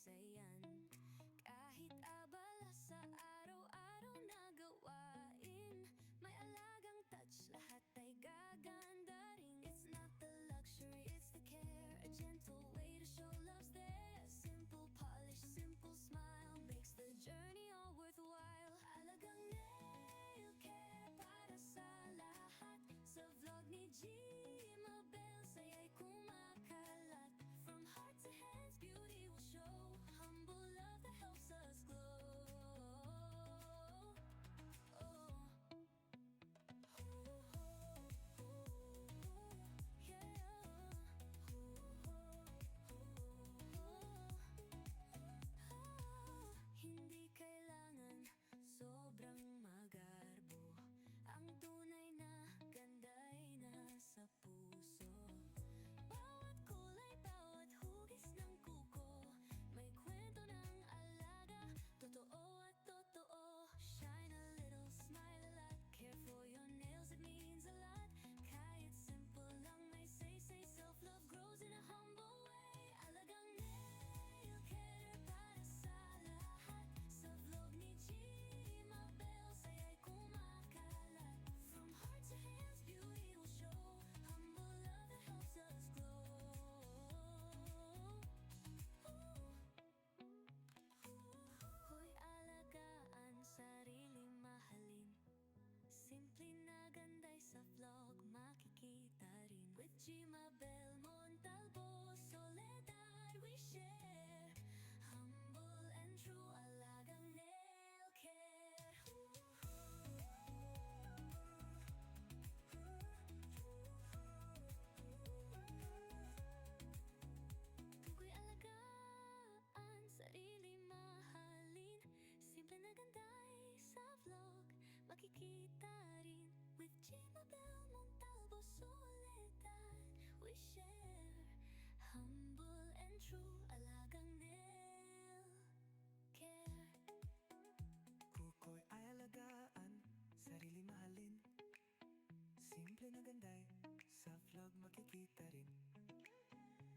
saysayan. Kahit abala sa araw-araw na gawain, may alagang touch, lahat ay gaganda rin. It's not the luxury, it's the care, a gentle way to show love's there. Simple polish, simple smile makes the journey all worthwhile. Alagang nail care para sa lahat, sa vlog ni Gmabel saya'y kumakalat. From heart to hands, beauty will show, humble love that helps us glow. Hindi kailangan sobrang magarbo, ang tunay na ganda ay nasa puso. Bawat kulay, bawat hugis ng kuko, may kwento ng alaga, totoo at totoo. Shine a little, smile a lot, care for your nails, it means a lot. Kahit simple lang may say, self-love grows in a humble way. Alagang nail care para sa lahat, sa vlog ni Gmabel saya'y kumakalat. From heart to hands, beauty will show, humble love that helps us glow. Hoy, alagaan, sariling mahalin, simple na ganda'y sa vlog makikita rin. With Gmabel Montalvo, Soledad we share, humble and true, alagang nail care. Tukoy alagaan, sarili mahalin, simple na ganda'y sa vlog makikita rin. With Gmabel Montalvo, Soledad we share, humble and true, alagang nail care. Kuko'y ay alagaan, sarili mahalin, simple na ganda'y sa vlog makikita rin.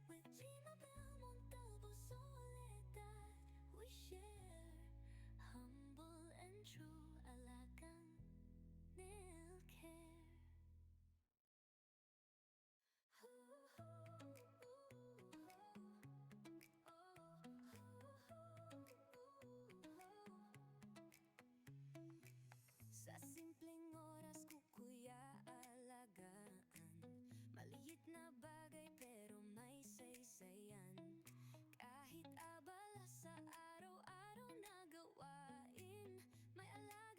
With Gmabel Montalvo, Soledad we share, humble and true, alagang nail care. Sa simpleng oras ko kuya alagaan, maliit na bagay pero may saysayan. Kahit abala sa araw-araw na gawain, may alaga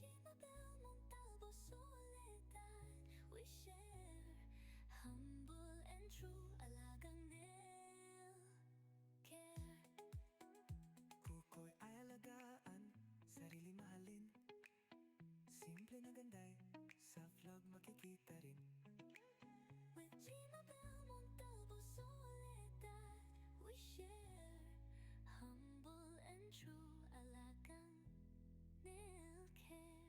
Gmabel, Montalvo, Soledad, we share humble and true alagang nail care. Kuko'y ay alagaan, sarili mahalin. Simple na ganday, sa vlog makikita rin. With Gmabel, Montalvo, Soledad, we share humble and true alagang nail care.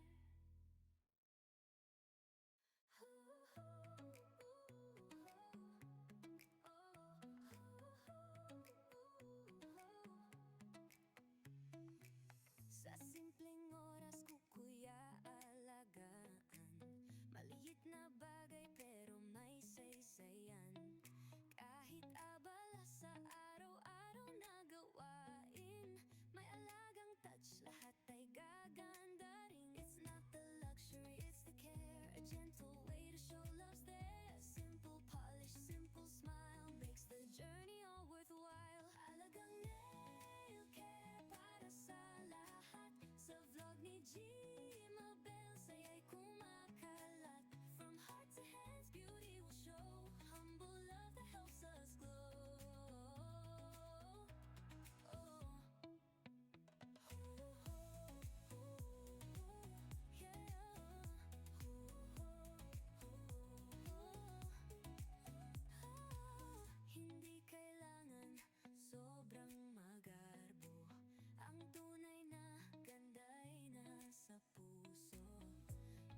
Sa simpleng oras kukuy aalagaan, maliit na bagay pero may saysayan. Kahit abala sa araw-araw na gawain, may alagang touch, lahat ay gaganda rin. It's not the luxury, it's the care, a gentle way to show love's there. Simple polish, simple smile makes the journey all worthwhile. Alagang nail care para sa lahat, sa vlog ni Gmabel, saya'y kumakalat. From heart to hands, beauty will show, humble love that helps us glow. Hindi kailangan sobrang magarbo, ang tunay na ganda'y nasa puso.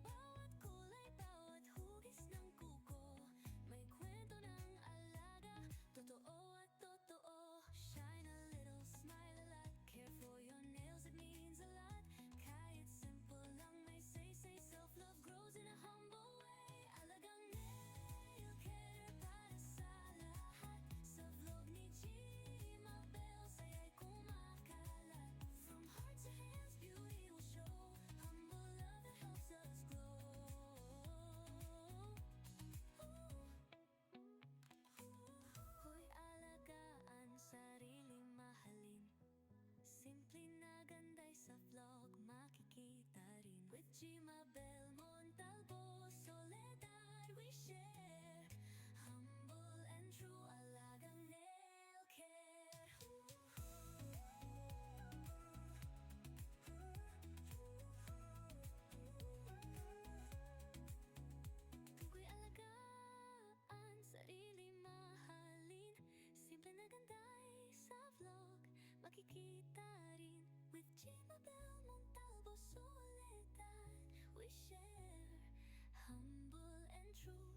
Bawat kulay, bawat hugis ng kuko, may kwento ng alaga, totoo at totoo. Shine a little, smile a lot, care for your nails, it means a lot. Kahit simple lang may say, self-love grows in a humble way. Alagang nail care para sa lahat, sa vlog ni Gmabel, saya'y kumakalat. From heart to hands, beauty will show, humble love that helps us glow. Hoy alagaan, sarili mahalin. Simple na ganday sa vlog makikita rin. With Gmabel, Montalvo, Soledad, we share humble and true alagang nail care. Kuko'y alagaan, sarili mahalin. Simple na ganday sa vlog makikita rin. With Gmabel, Montalvo, Soledad, we share humble and true